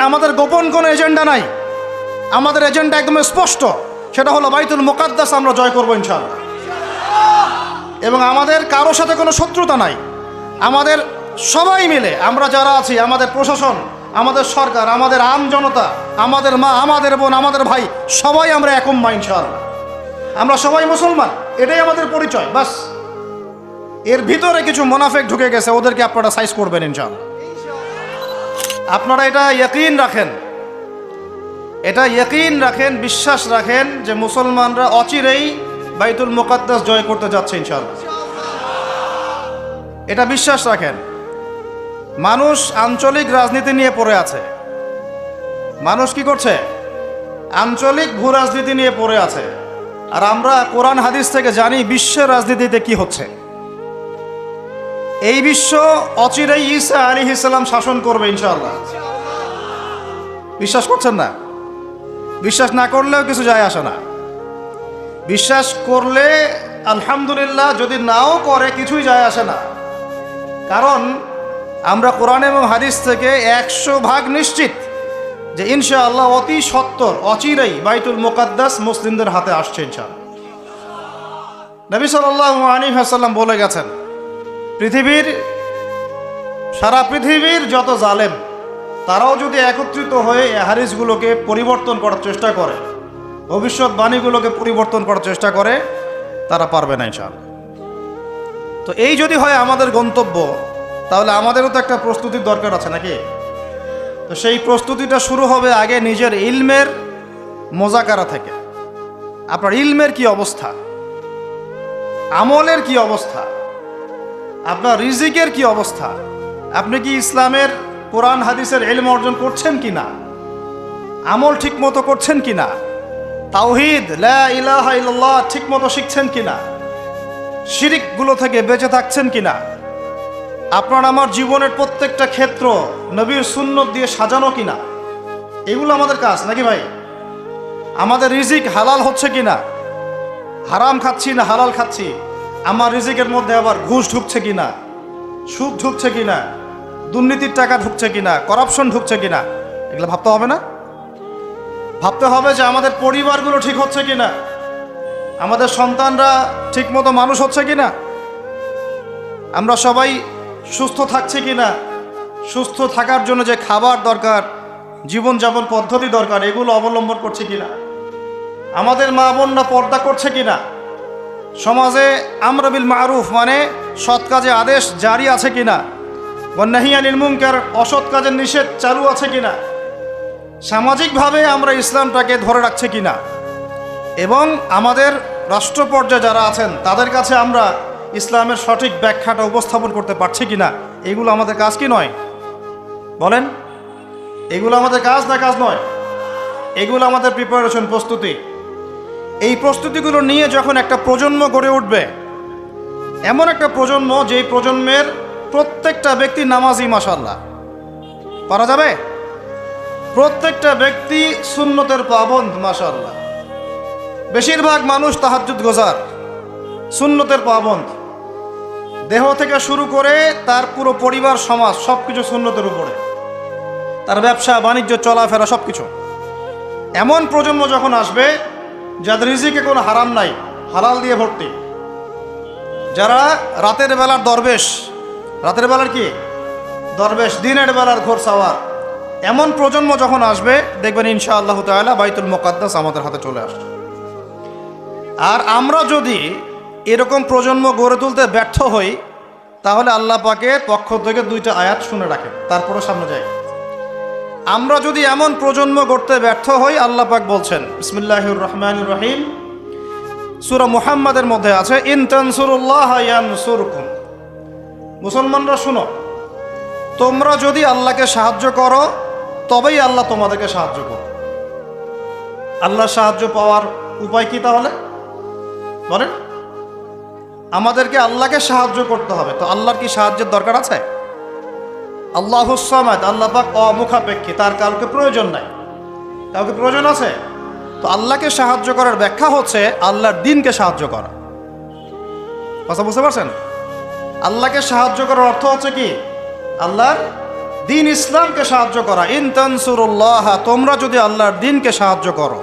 আমাদের গোপন কোনো এজেন্ডা নাই, আমাদের এজেন্ডা একদম স্পষ্ট, সেটা হলো বাইতুল মুকাদ্দাস আমরা জয় করবো ইনশাআল্লাহ। এবং আমাদের কারোর সাথে কোনো শত্রুতা নাই, আমাদের সবাই মিলে আমরা যারা আছি, আমাদের প্রশাসন, আমাদের সরকার, আমাদের আম জনতা, আমাদের মা, আমাদের বোন, আমাদের ভাই, সবাই আমরা এক উম্মাহ ইনশাআল্লাহ। আমরা সবাই মুসলমান, এটাই আমাদের পরিচয় বাস। এর ভিতরে কিছু মুনাফিক ঢুকে গেছে, ওদেরকে আপনারা সাইজ করবেন ইনশাআল্লাহ। আপনারা এটা ইয়াকিন রাখেন, এটা ইয়াকিন রাখেন, বিশ্বাস রাখেন যে মুসলমানরা অচিরেই বাইতুল মুকাদ্দাস জয় করতে যাচ্ছে ইনশাআল্লাহ। এটা বিশ্বাস রাখেন। মানুষ আঞ্চলিক রাজনীতি নিয়ে পড়ে আছে, মানুষ কি করছে? আঞ্চলিক ভূ রাজনীতি নিয়ে পড়ে আছে। আর আমরা কোরআন হাদিস থেকে জানি বিশ্বের রাজনীতিতে কি হচ্ছে। এই বিশ্ব অচিরেই ঈসা আলাইহিস সালাম শাসন করবে ইনশাআল্লাহ। বিশ্বাস করছেন না? বিশ্বাস না করলেও কিছু যায় আসে না। বিশ্বাস করলে আলহামদুলিল্লাহ, যদি নাও করে কিছুই যায় আসে না। কারণ আমরা কোরআন এবং হাদিস থেকে 100% নিশ্চিত যে ইনশাআল্লাহ অতি সত্বর অচিরেই বাইতুল মুকাদ্দাস মুসলিমদের হাতে আসছে ইনশাআল্লাহ। নবী সাল্লাল্লাহু আলাইহি ওয়াসাল্লাম বলে গেছেন, সারা পৃথিবীর যত জালেম তারাও যদি একত্রিত হয়ে এই হাদিসগুলোকে পরিবর্তন করার চেষ্টা করে, ভবিষ্যৎবাণীগুলোকে পরিবর্তন করার চেষ্টা করে, তারা পারবে না ইনশাআল্লাহ। তো এই যদি হয় আমাদের গন্তব্য, তাহলে আমাদেরও তো একটা প্রস্তুতির দরকার আছে নাকি? তো সেই প্রস্তুতিটা শুরু হবে আগে নিজের ইলমের মোজাকারা থেকে। আপনার ইলমের কি অবস্থা, আমলের কি অবস্থা, আপনার রিজিকের কি অবস্থা, আপনি কি ইসলামের কোরআন হাদিসের ইলম অর্জন করছেন কিনা, আমল ঠিক মতো করছেন কিনা, তাওহীদ লা ইলাহা ইল্লাল্লাহ ঠিক মতো শিখছেন কিনা, শিরিকগুলো থেকে বেঁচে থাকছেন কিনা, আপনার আমার জীবনের প্রত্যেকটা ক্ষেত্র নবীর সুন্নত দিয়ে সাজানো কিনা, এগুলো আমাদের কাজ নাকি ভাই? আমাদের রিজিক হালাল হচ্ছে কিনা, হারাম খাচ্ছি না হালাল খাচ্ছি, আমার রিজিকের মধ্যে আবার ঘুষ ঢুকছে কিনা, সুদ ঢুকছে কিনা, দুর্নীতির টাকা ঢুকছে কিনা, করাপশন ঢুকছে কিনা, এগুলো ভাবতে হবে না? ভাবতে হবে যে আমাদের পরিবারগুলো ঠিক হচ্ছে কিনা, আমাদের সন্তানরা ঠিক মতো মানুষ হচ্ছে কিনা, আমরা সবাই সুস্থ থাকছি কিনা, সুস্থ থাকার জন্য যে খাবার দরকার, জীবনযাপন পদ্ধতি দরকার, এগুলো অবলম্বন করছে কিনা, আমাদের মা বোনরা পর্দা করছে কিনা, সমাজে আমর বিল মারুফ মানে সৎ কাজে আদেশ জারি আছে কিনা, ওয়ান্নাহি আনিল মুনকার অসৎ কাজের নিষেধ চালু আছে কিনা, সামাজিকভাবে আমরা ইসলামটাকে ধরে রাখছে কিনা, এবং আমাদের রাষ্ট্র পর্যায়ে যারা আছেন তাদের কাছে আমরা ইসলামের সঠিক ব্যাখ্যাটা উপস্থাপন করতে পারছি কিনা, এগুলো আমাদের কাজ কি নয়? বলেন, এগুলো আমাদের কাজ না কাজ নয়? এগুলো আমাদের প্রিপারেশন, প্রস্তুতি। এই প্রস্তুতিগুলো নিয়ে যখন একটা প্রজন্ম গড়ে উঠবে, এমন একটা প্রজন্ম যেই প্রজন্মের প্রত্যেকটা ব্যক্তি নামাজি, মাশাআল্লাহ, পারা যাবে? প্রত্যেকটা ব্যক্তি সুন্নতের পাবন্দ, মাশাআল্লাহ। বেশিরভাগ মানুষ তাহাজ্জুদ গোজার, সুন্নতের পাবন্দ, দেহ থেকে শুরু করে তার পুরো পরিবার সমাজ সব কিছু সুন্নতের উপরে, তার ব্যবসা বাণিজ্য চলাফেরা সব কিছু। এমন প্রজন্ম যখন আসবে যাদের রিজিকে কোনো হারাম নাই, হালাল দিয়ে ভর্তি, যারা রাতের বেলার দরবেশ, রাতের বেলার কি দরবেশ, দিনের বেলার ঘোর সাওয়ার, এমন প্রজন্ম যখন আসবে দেখবেন ইনশাআল্লাহ তাআলা বাইতুল মুকাদ্দাস আমাদের হাতে চলে আসছে। আর আমরা যদি এরকম প্রজন্ম গড়ে তুলতে ব্যর্থ হই, তাহলে আল্লাহ পাকের পক্ষ থেকে 2টা আয়াত শুনে রাখেন, তারপরে সামনে যাই। আমরা যদি এমন প্রজন্ম গড়তে ব্যর্থ হই, আল্লাহ পাক বলছেন বিসমিল্লাহির রহমানির রহিম, সূরা মুহাম্মাদের মধ্যে আছে, ইন তানসুরুল্লাহ ইয়ানসুরকুম। মুসলমানরা শুনো, তোমরা যদি আল্লাহকে সাহায্য করো তবেই আল্লাহ তোমাদেরকে সাহায্য করো। আল্লাহর সাহায্য পাওয়ার উপায় কি তাহলে বলেন? আমাদেরকে আল্লাহকে সাহায্য করতে হবে। তো আল্লাহর কি সাহায্যের দরকার আছে? আল্লাহুস সামাদ, আল্লাহ পাক অমুখাপেক্ষী, তার কাউকে প্রয়োজন নাই। কাউকে প্রয়োজন আছে? তো আল্লাহকে সাহায্য করার ব্যাখ্যা হচ্ছে আল্লাহর দ্বীনকে সাহায্য করা। কথা বুঝতে পারছেন? আল্লাহকে সাহায্য করার অর্থ হচ্ছে কি? আল্লাহর দিন ইসলামকে সাহায্য করা। ইন তানসুরুল্লাহ, তোমরা যদি আল্লাহর দিনকে সাহায্য করো,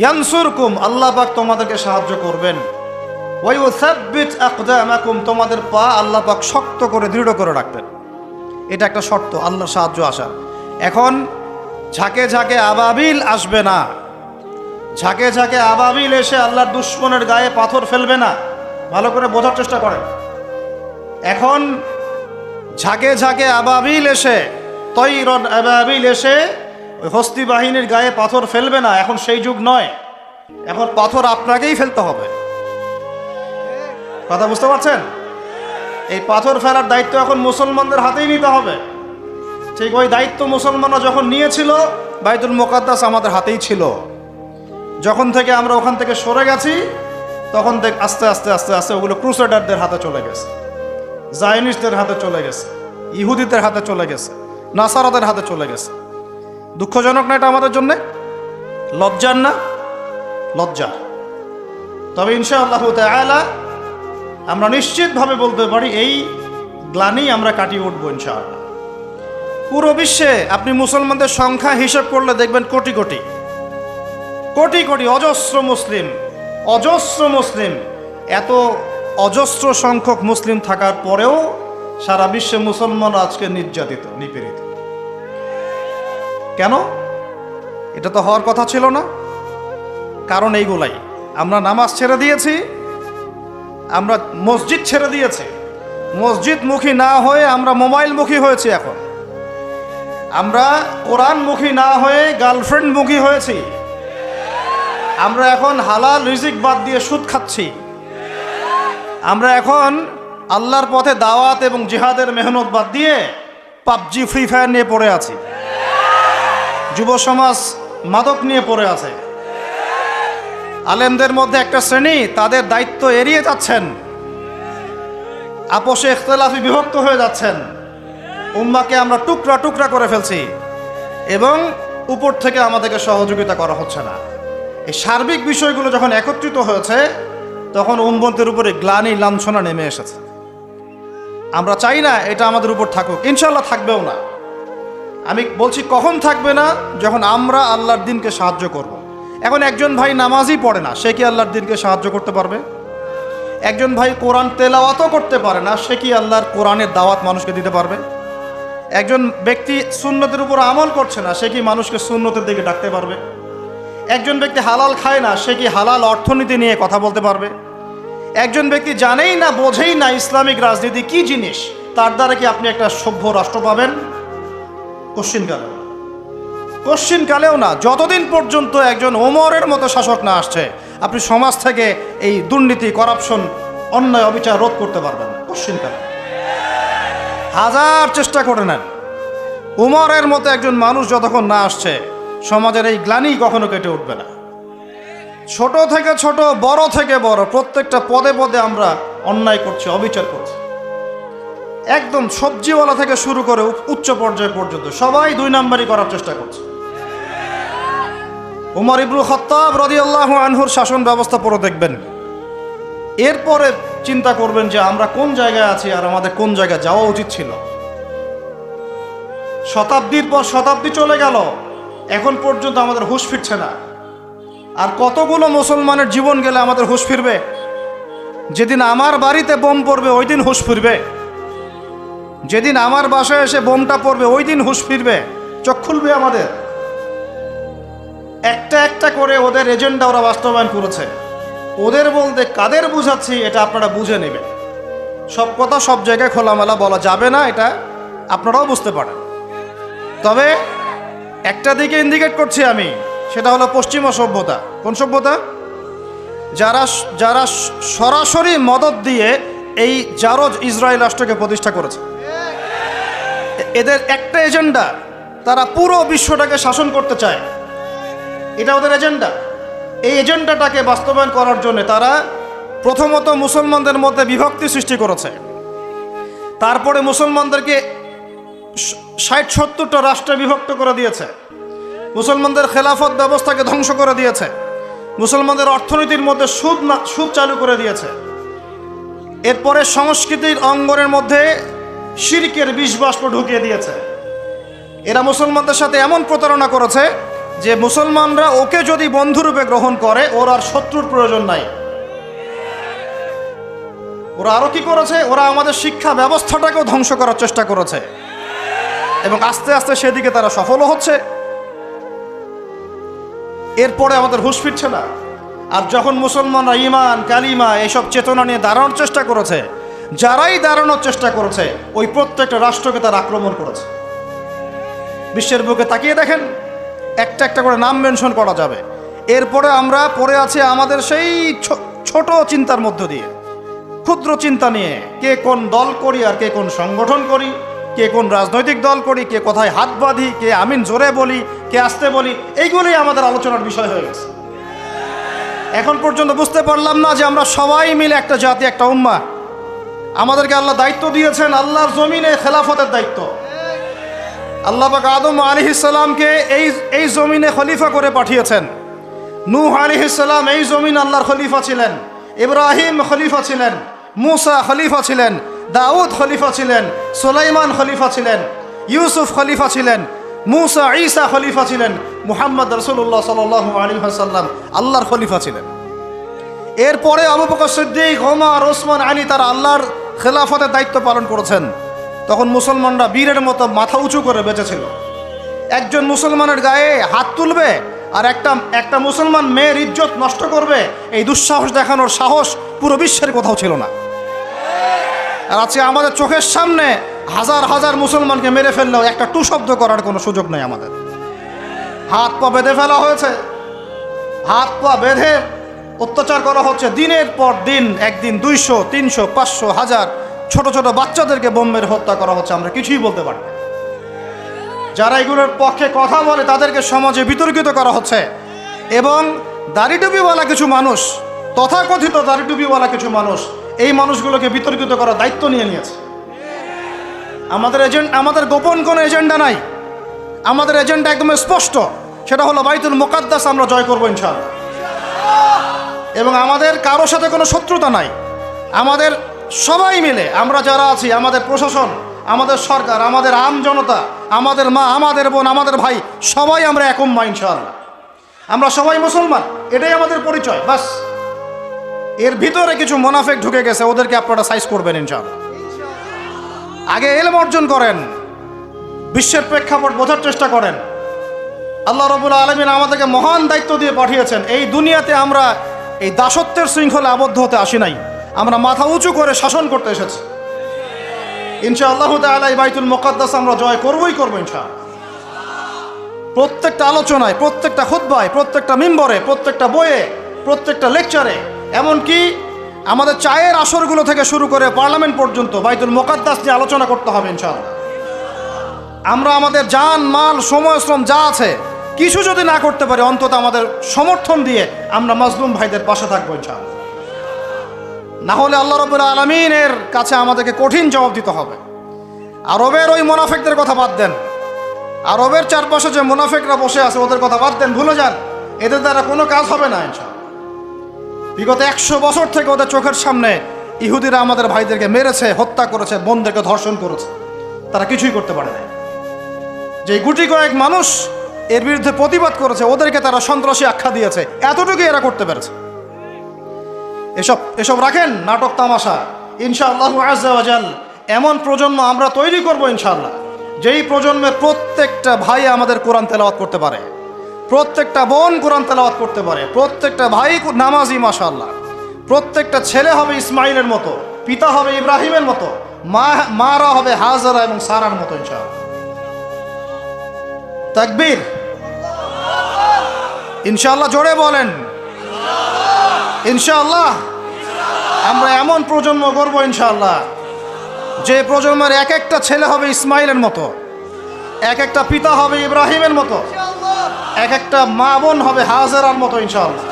ইয়ানসুরকুম, আল্লাহ পাক তোমাদেরকে সাহায্য করবেন। ওয়া ইউসাব্বিত আকদামাকুম, তোমাদের পা আল্লাহ পাক শক্ত করে দৃঢ় করে রাখবেন। এটা একটা শর্ত আল্লাহর সাহায্য আসার। এখন ঝাঁকে ঝাঁকে আবাবিল আসবে না, ঝাঁকে ঝাঁকে আবাবিল এসে আল্লাহর দুশ্মনের গায়ে পাথর ফেলবে না। ভালো করে বোঝার চেষ্টা করেন। এখন ঝাঁকে ঝাঁকে আবাবিল এসে, তৈরন আবাবিল এসে ওই হস্তি বাহিনীর গায়ে পাথর ফেলবে না। এখন সেই যুগ নয়, এখন পাথর আপনাকেই ফেলতে হবে। কথা বুঝতে পারছেন? এই পাথর ফেলার দায়িত্ব এখন মুসলমানদের হাতেই নিতে হবে। ঠিক ওই দায়িত্ব মুসলমানরা যখন নিয়েছিল, বাইতুল মুকাদ্দাস আমাদের হাতেই ছিল। যখন থেকে আমরা ওখান থেকে সরে গেছি, তখন থেকে আস্তে আস্তে আস্তে আস্তে ওগুলো ক্রুসেডারদের হাতে চলে গেছে, জায়নিস্টদের হাতে চলে গেছে, ইহুদিদের হাতে চলে গেছে, নাসারাদের হাতে চলে গেছে। দুঃখজনক না এটা আমাদের জন্যে? লজ্জার না? লজ্জা। তবে ইনশাআল্লাহু তাআলা আমরা নিশ্চিতভাবে বলতে পারি এই গ্লানি আমরা কাটিয়ে উঠবো ইনশাআল্লাহ। পুরো বিশ্বে আপনি মুসলমানদের সংখ্যা হিসাব করলে দেখবেন কোটি কোটি কোটি কোটি অজস্র মুসলিম, অজস্র মুসলিম। এত অজস্র সংখ্যক মুসলিম থাকার পরেও সারা বিশ্বে মুসলমান আজকে নির্যাতিত, নিপীড়িত। কেন? এটা তো হওয়ার কথা ছিল না। কারণ এইগুলাই, আমরা নামাজ ছেড়ে দিয়েছি, আমরা মসজিদ ছেড়ে দিয়েছি, মসজিদমুখী না হয়ে আমরা মোবাইলমুখী হয়েছি। এখন আমরা কোরআনমুখী না হয়ে গার্লফ্রেন্ডমুখী হয়েছি। আমরা এখন হালাল রিজিক বাদ দিয়ে সুদ খাচ্ছি। আমরা এখন আল্লাহর পথে দাওয়াত এবং জিহাদের মেহনত বাদ দিয়ে পাবজি, ফ্রি ফায়ার নিয়ে পড়ে আছি। যুব সমাজ মাদক নিয়ে পড়ে আছে। আলেমদের মধ্যে একটা শ্রেণী তাদের দায়িত্ব এড়িয়ে যাচ্ছেন, আপোষে ইখতিলাফি বিভক্ত হয়ে যাচ্ছেন। উম্মাকে আমরা টুকরা টুকরা করে ফেলছি এবং উপর থেকে আমাদেরকে সহযোগিতা করা হচ্ছে না। এই সার্বিক বিষয়গুলো যখন একত্রিত হয়েছে, তখন উম্মতের উপরে গ্লানি, লাঞ্ছনা নেমে এসেছে। আমরা চাই না এটা আমাদের উপর থাকুক, ইনশাআল্লাহ থাকবেও না। আমি বলছি কখন থাকবে না? যখন আমরা আল্লাহর দিনকে সাহায্য করব। এখন একজন ভাই নামাজই পড়ে না, সে কি আল্লাহর দিনকে সাহায্য করতে পারবে? একজন ভাই কোরআন তেলাওয়াতও করতে পারে না, সে কি আল্লাহর কোরআনের দাওয়াত মানুষকে দিতে পারবে? একজন ব্যক্তি সুন্নতের উপর আমল করছে না, সে কি মানুষকে সুন্নতের দিকে ডাকতে পারবে? একজন ব্যক্তি হালাল খায় না, সে কি হালাল অর্থনীতি নিয়ে কথা বলতে পারবে? একজন ব্যক্তি জানেই না, বোঝেই না ইসলামিক রাজনীতি কি জিনিস, তার দ্বারা কি আপনি একটা সভ্য রাষ্ট্র পাবেন? কোশ্চিনকালেও না। যতদিন পর্যন্ত একজন ওমরের মতো শাসক না আসছে, আপনি সমাজ থেকে এই দুর্নীতি, করাপশন, অন্যায়, অবিচার রোধ করতে পারবেন না। কোশ্চিনকালে হাজার চেষ্টা করে নেন, উমরের মতো একজন মানুষ যতক্ষণ না আসছে, সমাজের এই গ্লানি কখনো কেটে উঠবে না। ছোট থেকে ছোট, বড় থেকে বড়, প্রত্যেকটা পদে পদে আমরা অন্যায় করছি, অবিচার করছি। একদম সবজিওয়ালা থেকে শুরু করে উচ্চ পর্যায় পর্যন্ত সবাই 2 নাম্বারই করার চেষ্টা করছে। উমর ইবনুল খাত্তাব রাদিয়াল্লাহু আনহুর শাসন ব্যবস্থা পড়ে দেখবেন, এরপরে চিন্তা করবেন যে আমরা কোন জায়গায় আছি আর আমাদের কোন জায়গায় যাওয়া উচিত ছিল। শতাব্দীর পর শতাব্দী চলে গেল, এখন পর্যন্ত আমাদের হুঁশ ফিরছে না। আর কতগুলো মুসলমানের জীবন গেলে আমাদের হুঁশ ফিরবে? যেদিন আমার বাড়িতে বোম পড়বে ওই দিন হুঁশ ফিরবে। যেদিন আমার বাসায় এসে বোমটা পড়বে ওই দিন হুঁশ ফিরবে, চোখ খুলবে আমাদের। একটা একটা করে ওদের এজেন্ডা ওরা বাস্তবায়ন করেছে। ওদের বলতে কাদের বুঝাচ্ছি এটা আপনারা বুঝে নেবেন। সব কথা সব জায়গায় খোলামেলা বলা যাবে না, এটা আপনারাও বুঝতে পারেন। তবে একটা দিকে ইন্ডিকেট করছি আমি, সেটা হলো পশ্চিমা সভ্যতা। কোন সভ্যতা? যারা যারা সরাসরি মদদ দিয়ে এই জারজ ইসরায়েল রাষ্ট্রকে প্রতিষ্ঠা করেছে। এদের একটা এজেন্ডা, তারা পুরো বিশ্বটাকে শাসন করতে চায়, এটা ওদের এজেন্ডা। এই এজেন্ডাটাকে বাস্তবায়ন করার জন্য তারা প্রথমত মুসলমানদের মধ্যে বিভক্তি সৃষ্টি করেছে, তারপরে মুসলমানদেরকে 60-70টা রাষ্ট্রে বিভক্ত করে দিয়েছে, মুসলমানদের খেলাফত ব্যবস্থাকে ধ্বংস করে দিয়েছে, মুসলমানদের অর্থনীতির মধ্যে সুদ চালু করে দিয়েছে। এরপরে সংস্কৃতির অঙ্গনের মধ্যে শিরকের বিষ বাষ্প ঢুকিয়ে দিয়েছে। এরা মুসলমানদের সাথে এমন প্রতারণা করেছে যে মুসলমানরা ওকে যদি বন্ধুরূপে গ্রহণ করে ওর আর শত্রুর প্রয়োজন নাই। ওরা আরো কি করেছে, ওরা আমাদের শিক্ষা ব্যবস্থাটাকেও ধ্বংস করার চেষ্টা করেছে এবং আস্তে আস্তে সেদিকে তারা সফলও হচ্ছে। এরপরে আমাদের হুঁশ ফিরছে না। আর যখন মুসলমানরা ঈমান কালিমা এসব চেতনা নিয়ে দাঁড়ানোর চেষ্টা করেছে, যারাই দাঁড়ানোর চেষ্টা করেছে ওই প্রত্যেকটা রাষ্ট্রকে তারা আক্রমণ করেছে। বিশ্বের বুকে তাকিয়ে দেখেন, একটা একটা করে নাম মেনশন করা যাবে। এরপরে আমরা পড়ে আছি আমাদের সেই ছোট চিন্তার মধ্য দিয়ে, ক্ষুদ্র চিন্তা নিয়ে, কে কোন দল করি আর কে কোন সংগঠন করি, কে কোন রাজনৈতিক দল করি, কে কোথায় হাত বাঁধি, কে আমিন জোরে বলি, কে আসতে বলি, এইগুলোই আমাদের আলোচনার বিষয় হয়ে গেছে। এখন পর্যন্ত বুঝতে পারলাম না যে আমরা সবাই মিলে একটা জাতি, একটা উম্মাহ। আমাদেরকে আল্লাহ দায়িত্ব দিয়েছেন, আল্লাহর জমিনে খেলাফতের দায়িত্ব। আল্লাহ পাক আদম আলাইহিস সালামকে এই জমিনে খলিফা করে পাঠিয়েছেন। নূহ আলাইহিস সালাম এই জমিন আল্লাহর খলিফা ছিলেন, ইব্রাহিম খলিফা ছিলেন, মুসা খলিফা ছিলেন, দাউদ খলিফা ছিলেন, সুলাইমান খলিফা ছিলেন, ইউসুফ খলিফা ছিলেন, মুসা ঈসা খলিফা ছিলেন, মুহাম্মদ রাসূলুল্লাহ সাল্লাল্লাহু আলাইহি ওয়াসাল্লাম আল্লাহর খলিফা ছিলেন। এরপরে আবু বকর সিদ্দিক, ওমর, ওসমান, আলী তারা আল্লাহর খেলাফতের দায়িত্ব পালন করেছেন। তখন মুসলমানরা বীরের মতো মাথা উঁচু করে বেঁচেছিল। একজন মুসলমানের গায়ে হাত তুলবে আর একটা মুসলমান মেয়ের ইজ্জত নষ্ট করবে, এই দুঃসাহস দেখানোর সাহস পুরো বিশ্বের কোথাও ছিল না। আর আজকে আমাদের চোখের সামনে হাজার হাজার মুসলমানকে মেরে ফেললেও একটা টু শব্দ করার কোনো সুযোগ নেই। আমাদের হাত পা বেঁধে ফেলা হয়েছে, হাত পা বেঁধে অত্যাচার করা হচ্ছে দিনের পর দিন। একদিন 200, 300, 500, 1000 ছোট ছোট বাচ্চাদেরকে বোম মেরে হত্যা করা হচ্ছে। আমরা কিছুই বলতে পারি না। যারা এগুলোর পক্ষে কথা বলে তাদেরকে সমাজে বিতর্কিত করা হচ্ছে এবং দাড়িটুপিওয়ালা কিছু মানুষ, তথাকথিত দাড়িটুপিওয়ালা কিছু মানুষ এই মানুষগুলোকে বিতর্কিত করার দায়িত্ব নিয়ে নিয়েছে। আমাদের গোপন কোনো এজেন্ডা নাই। আমাদের এজেন্ডা একদম স্পষ্ট, সেটা হলো বাইতুল মুকাদ্দাস আমরা জয় করবো ইনশাআল্লাহ। এবং আমাদের কারোর সাথে কোনো শত্রুতা নাই। আমাদের সবাই মিলে আমরা যারা আছি, আমাদের প্রশাসন, আমাদের সরকার, আমাদের আম জনতা, আমাদের মা, আমাদের বোন, আমাদের ভাই, সবাই আমরা এক উম্মাহ ইনশাআল্লাহ। আমরা সবাই মুসলমান, এটাই আমাদের পরিচয়। বাস এর ভিতরে কিছু মুনাফিক ঢুকে গেছে, ওদেরকে আপনারা সাইজ করবেন ইনশাআল্লাহ। আগে ইলম অর্জন করেন, বিশ্বের প্রেক্ষাপট বোঝার চেষ্টা করেন। আল্লাহ রাব্বুল আলামিন আমাদেরকে মহান দায়িত্ব দিয়ে পাঠিয়েছেন। এই দুনিয়াতে আমরা এই দাসত্বের শৃঙ্খলে আবদ্ধ হতে আসি নাই, আমরা মাথা উঁচু করে শাসন করতে এসেছি। ইনশাআল্লাহ তাআলা এই বাইতুল মুকাদ্দাস আমরা জয় করবই করবো ইনশাআল্লাহ। প্রত্যেকটা আলোচনায়, প্রত্যেকটা খুতবায়, প্রত্যেকটা মিম্বরে, প্রত্যেকটা বইয়ে, প্রত্যেকটা লেকচারে, এমনকি আমাদের চায়ের আসরগুলো থেকে শুরু করে পার্লামেন্ট পর্যন্ত বাইতুল মুকাদ্দাস নিয়ে আলোচনা করতে হবে ইনশাআল্লাহ। আমরা আমাদের জান, মাল, সময়, শ্রম যা আছে কিছু যদি না করতে পারি, অন্তত আমাদের সমর্থন দিয়ে আমরা মাজলুম ভাইদের পাশে থাকবো ইনশাআল্লাহ। না হলে আল্লাহ রাব্বুল আলামিনের কাছে আমাদেরকে কঠিন জবাব দিতে হবে। আরবের ওই মুনাফিকদের কথা বাদ দেন, আরবের চারপাশে যে মুনাফিকরা বসে আছে ওদের কথা বাদ দেন, ভুলে যান। এদের দ্বারা কোনো কাজ হবে না ইনশাআল্লাহ। বিগত 100 বছর থেকে ওদের চোখের সামনে ইহুদিরা আমাদের ভাইদেরকে মেরেছে, হত্যা করেছে, বোনদেরকে ধর্ষণ করেছে, তারা কিছুই করতে পারে না। যে গুটি কয়েক মানুষ এর বিরুদ্ধে প্রতিবাদ করেছে, ওদেরকে তারা সন্ত্রাসী আখ্যা দিয়েছে, এতটুকুই এরা করতে পেরেছে। এসব রাখেন নাটক তামাশা। ইনশাআল্লাহু আযজা ওয়া জাল এমন প্রজন্ম আমরা তৈরি করব ইনশাআল্লাহ, যেই প্রজন্মের প্রত্যেকটা ভাই আমাদের কোরআন তেলাওয়াত করতে পারে, প্রত্যেকটা বোন কোরআন তেলাওয়াত করতে পারে, প্রত্যেকটা ভাই নামাজি মাশাআল্লাহ, প্রত্যেকটা ছেলে হবে ইসমাইলের মতো, পিতা হবে ইব্রাহিমের মতো, মারা হবে হাজারা এবং সারার মতো ইনশাআল্লাহ। তাকবীর, ইনশাআল্লাহ জোরে বলেন ইনশাআল্লাহ। আমরা এমন প্রজন্ম গড়ব ইনশাআল্লাহ, যে প্রজন্মের এক একটা ছেলে হবে ইসমাইলের মতো, এক একটা পিতা হবে ইব্রাহিমের মতো, এক একটা মা বোন হবে হাজারার মতো ইনশাআল্লাহ,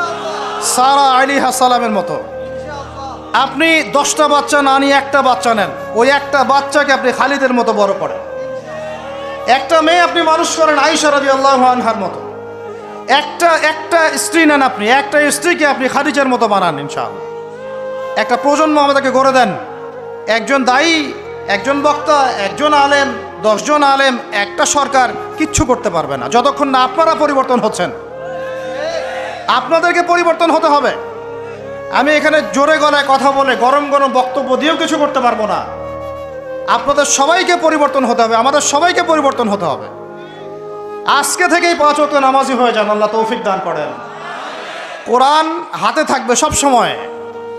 সারা আলাইহিস সালামের মতো। আপনি 10টা বাচ্চা না নিয়ে একটা বাচ্চা নেন, ওই একটা বাচ্চাকে আপনি খালিদের মতো বড় করেন। একটা মেয়ে আপনি মানুষ করেন আয়েশা রাদিয়াল্লাহু আনহার মতো। একটা স্ত্রী নেন, আপনি একটা স্ত্রীকে আপনি খাদিজার মতো বানান ইনশাআল্লাহ। একটা প্রজন্ম আমাদেরকে গড়ে দেন। একজন দায়ী, একজন বক্তা, একজন আলেম, 10 জন আলেম, একটা সরকার কিচ্ছু করতে পারবে না যতক্ষণ না আপনারা পরিবর্তন হচ্ছেন। আপনাদেরকে পরিবর্তন হতে হবে। আমি এখানে জোরে গলায় কথা বলে গরম গরম বক্তব্য দিয়েও কিছু করতে পারবো না। আপনাদের সবাইকে পরিবর্তন হতে হবে, আমাদের সবাইকে পরিবর্তন হতে হবে। আজকে থেকেই 5 ওয়াক্ত নামাজি হয়ে যান, আল্লাহ তৌফিক দান করেন। কোরআন হাতে থাকবে সব সময়,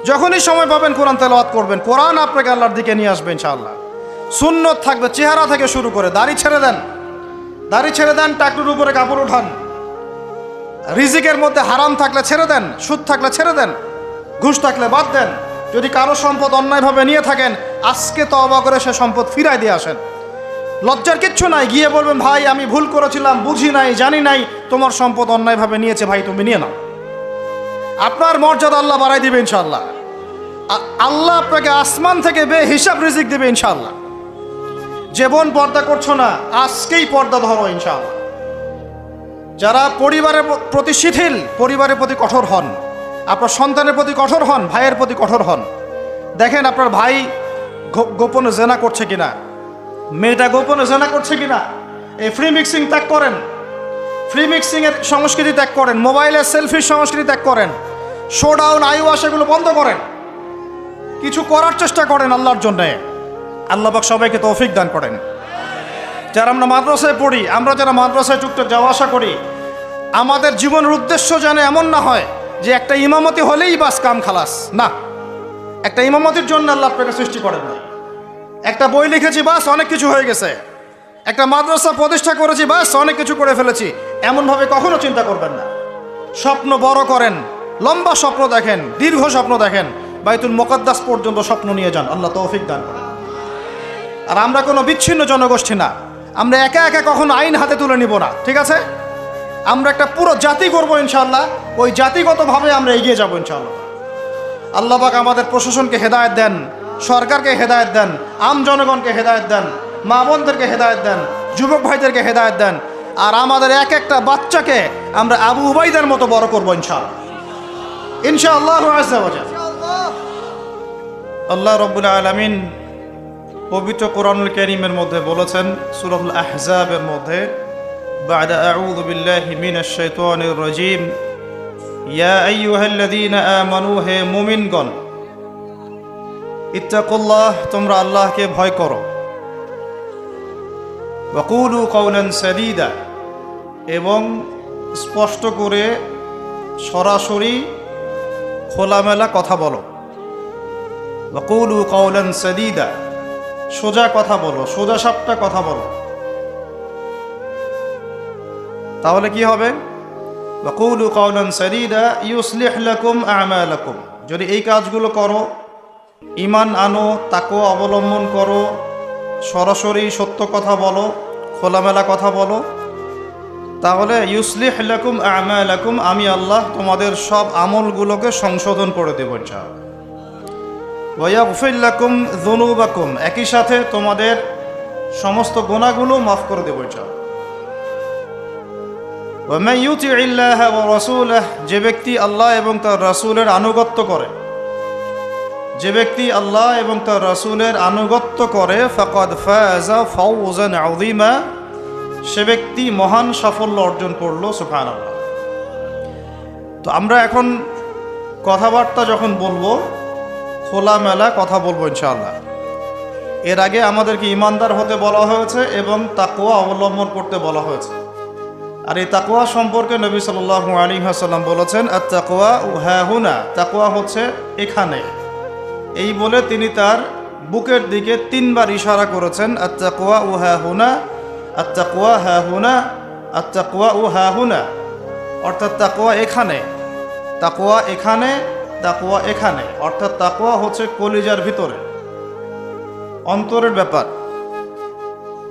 যখনই সময় পাবেন কোরআন তেলাওয়াত করবেন। কোরআন আপনাকে আল্লাহর দিকে নিয়ে আসবে ইনশাআল্লাহ। সুন্নত থাকবে চেহারা থেকে শুরু করে। দাড়ি ছেড়ে দেন, দাড়ি ছেড়ে দেন, টাকলুর উপরে কাপড় উঠান। রিজিকের মধ্যে হারাম থাকলে ছেড়ে দেন, সুদ থাকলে ছেড়ে দেন, ঘুষ থাকলে বাদ দেন। যদি কারো সম্পদ অন্যায়ভাবে নিয়ে থাকেন, আজকে তওবা করে সে সম্পদ ফিরাই দিয়ে আসেন। লজ্জার কিচ্ছু নাই, গিয়ে বলবেন ভাই আমি ভুল করেছিলাম, বুঝি নাই, জানি নাই, তোমার সম্পদ অন্যায়ভাবে নিয়েছে, ভাই তুমি নিয়ে নাও। আপনার মর্যাদা আল্লাহ বাড়াই দিবে ইনশাআল্লাহ। আল্লাহ আপনাকে আসমান থেকে বেহিসাব রিজিক দেবে ইনশাআল্লাহ। যে বোন পর্দা করছো না, আজকেই পর্দা ধরো ইনশাআল্লাহ। যারা পরিবারের প্রতি শিথিল, পরিবারের প্রতি কঠোর হন, আপনার সন্তানের প্রতি কঠোর হন, ভাইয়ের প্রতি কঠোর হন। দেখেন আপনার ভাই গোপনে জেনা করছে কিনা, মেয়েটা গোপনে জেনা করছে কিনা। এই ফ্রি মিক্সিং ত্যাগ করেন, ফ্রি মিক্সিংয়ের সংস্কৃতি ত্যাগ করেন, মোবাইলের সেলফির সংস্কৃতি ত্যাগ করেন, শোডাউন আইওয়াশ এগুলো বন্ধ করেন, কিছু করার চেষ্টা করেন আল্লাহর জন্যে। আল্লাহ পাক সবাইকে তৌফিক দান করেন। যারা আমরা মাদ্রাসায় পড়ি, আমরা যারা মাদ্রাসায় টুকটাক যাওয়া আসা করি, আমাদের জীবনের উদ্দেশ্য যেন এমন না হয় যে একটা ইমামতি হলেই বাস কাম খালাস। না, একটা ইমামতির জন্য আল্লাহ আপনাকে সৃষ্টি করেন না। একটা বই লিখেছি বাস অনেক কিছু হয়ে গেছে, একটা মাদ্রাসা প্রতিষ্ঠা করেছি বাস অনেক কিছু করে ফেলেছি, এমনভাবে কখনো চিন্তা করবেন না। স্বপ্ন বড় করেন, লম্বা স্বপ্ন দেখেন, দীর্ঘ স্বপ্ন দেখেন, বাইতুল মুকাদ্দাস পর্যন্ত স্বপ্ন নিয়ে যান। আল্লাহ তৌফিক দান করেন। আর আমরা কোনো বিচ্ছিন্ন জনগোষ্ঠী না, আমরা একা একা কখনো আইন হাতে তুলে নিব না, ঠিক আছে? আমরা একটা পুরো জাতি করবো ইনশাআল্লাহ, ওই জাতিগতভাবে আমরা এগিয়ে যাবো ইনশাআল্লাহ। আল্লাহ পাক আমাদের প্রশাসনকে হেদায়েত দেন, সরকারকে হেদায়েত দেন, আম জনগণকে হেদায়েত দেন, মা বোনদেরকে হেদায়েত দেন, যুবক ভাইদেরকে হেদায়েত দেন। আর আমাদের এক একটা বাচ্চাকে আমরা আবু উবাইদার মতো বড় করবো ইনশাআল্লাহ, ইনশাআল্লাহ। আল্লাহ রাব্বুল আলামিন পবিত্র কোরআনুল কারীমের মধ্যে বলেছেন, সূরাতুল আহজাবের মধ্যে, বা'দা আউযু বিল্লাহি মিনাশ শাইতানির রাজীম, ইয়া আইয়ুহাল্লাযীনা আমানু, হে মুমিনগণ, ইত্তাকুল্লাহ, তোমরা আল্লাহকে ভয় করো, ওয়া কুলু কাওলান সাদীদা, এবং স্পষ্ট করে সরাসরি খোলামেলা কথা বলো। ওয়া কুলু কাওলান সাদীদা, সোজা কথা বলো, সোজা সাপটা কথা বলো। তাহলে কি হবে? ওয়া কুলু কাওলান সাদীদা ইউসলিহ লাকুম আমালাকুম, যদি এই কাজগুলো করো, ঈমান আনো, তাকওয়া অবলম্বন করো, সরাসরি সত্য কথা বলো, খোলামেলা কথা বলো, তাহলে ইউসলিহ লাকুম আমালাকুম, আমি আল্লাহ তোমাদের সব আমলগুলোকে সংশোধন করে দেব ইনশাআল্লাহ। ওয়া ইয়াগফির লাকুম যুনুবাকুম, একই সাথে তোমাদের সমস্ত গুনাহগুলো মাফ করে দেব ইনশাআল্লাহ। ওয়া মান ইউতিইল্লাহা ওয়া রাসূলাহ, যে ব্যক্তি আল্লাহ এবং তার রাসূলের আনুগত্য করে, যে ব্যক্তি আল্লাহ এবং তার রাসূলের আনুগত্য করে, ফাকাদ ফাযা ফাওজান আযীমা, সে ব্যক্তি মহান সাফল্য অর্জন করলো। সুবহানাল্লাহ। তো আমরা এখন কথাবার্তা যখন বলবো, খোলামেলা কথা বলবো ইনশাআল্লাহ। এর আগে আমাদেরকে ইমানদার হতে বলা হয়েছে এবং তাকওয়া অবলম্বন করতে বলা হয়েছে। আর এই তাকওয়া সম্পর্কে নবী সাল্লাল্লাহু আলাইহি ওয়াসাল্লাম বলেছেন, আত-তাকওয়া হাহুনা, তাকওয়া হচ্ছে এখানে। এই বলে তিনি তার বুকের দিকে 3 বার ইশারা করেছেন, আত-তাকওয়া হাহুনা, আত-তাকওয়া হাহুনা, আত-তাকওয়া হাহুনা, অর্থাৎ তাকওয়া এখানে, তাকওয়া এখানে, তাকওয়া এখানে। অর্থাৎ তাকওয়া হচ্ছে কলিজার ভিতরে, অন্তরের ব্যাপার।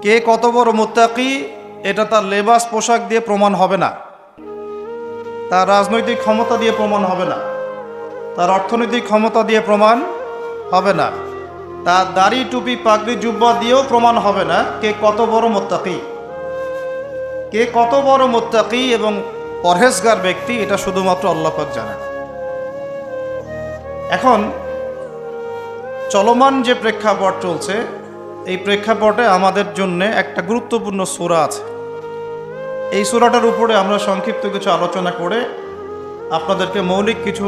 কে কত বড় মুত্তাকি এটা তার লেবাস পোশাক দিয়ে প্রমাণ হবে না, তার রাজনৈতিক ক্ষমতা দিয়ে প্রমাণ হবে না, তার অর্থনৈতিক ক্ষমতা দিয়ে প্রমাণ হবে না, তার দাড়ি টুপি পাগড়ি জুব্বা দিয়েও প্রমাণ হবে না কে কত বড় মুত্তাকি। কে কত বড় মুত্তাকি এবং পরহেজগার ব্যক্তি, এটা শুধুমাত্র আল্লাহ পাক জানেন। এখন চলমান যে প্রেক্ষাপট চলছে, এই প্রেক্ষাপটে আমাদের জন্য একটা গুরুত্বপূর্ণ সূরা আছে। এই সূরাটার উপরে আমরা সংক্ষিপ্ত কিছু আলোচনা করে আপনাদেরকে মৌলিক কিছু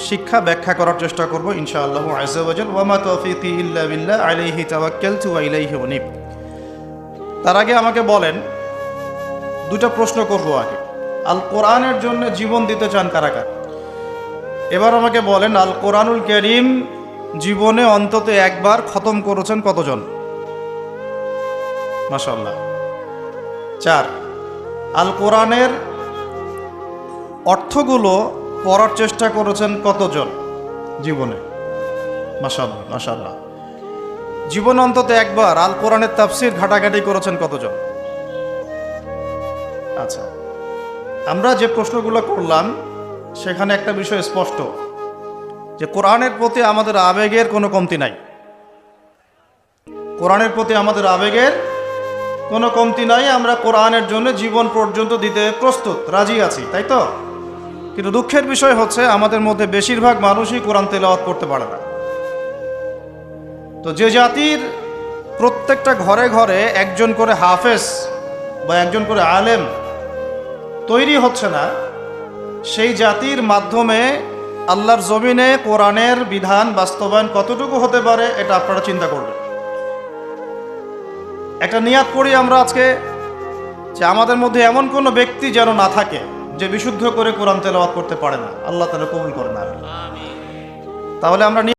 শিক্ষা ব্যাখ্যা করার চেষ্টা করব ইনশাআল্লাহ আযজা ওয়া জাল। ওয়া মা তাওফীকি ইল্লা বিল্লাহ আলাইহি তাওয়াক্কালতু ওয়া ইলাইহি উনীব। তার আগে আমাকে বলেন, দুটো প্রশ্ন করব আগে। আল কোরআনের জন্য জীবন দিতে চান কারা কারা? এবার আমাকে বলেন, আল কোরআনুল কারীম জীবনে অন্তত একবার খতম করেছেন কতজন? মাশাআল্লাহ, 4। আল কোরআনের অর্থগুলো পড়ার চেষ্টা করেছেন কতজন জীবনে? মাশাআল্লাহ মাশাআল্লাহ। জীবনে অন্তত একবার আল কোরআনের তাফসীর ঘাটাঘাটি করেছেন কতজন? আচ্ছা, আমরা যে প্রশ্নগুলো করলাম সেখানে একটা বিষয় স্পষ্ট, যে কোরআনের প্রতি আমাদের আবেগের কোনো কমতি নাই। কোরআনের প্রতি আমাদের আবেগের কোনো কমতি নাই। আমরা কোরআনের জন্য জীবন পর্যন্ত দিতে প্রস্তুত, রাজি আছি, তাই তো? কিন্তু দুঃখের বিষয় হচ্ছে আমাদের মধ্যে বেশিরভাগ মানুষই কোরআন তেলাওয়াত করতে পারে না। তো যে জাতির প্রত্যেকটা ঘরে ঘরে একজন করে হাফেজ বা একজন করে আলেম তৈরি হচ্ছে না, সেই জাতির মাধ্যমে আল্লাহর জমিনে কোরআনের বিধান বাস্তবায়ন কতটুকু হতে পারে এটা আপনারা চিন্তা করবেন। একটা নিয়াত করি আমরা আজকে, যে আমাদের মধ্যে এমন কোনো ব্যক্তি যেন না থাকে যে বিশুদ্ধ করে কোরআন তেলাওয়াত করতে পারে না। আল্লাহ তাআলা কবুল করেন। তাহলে আমরা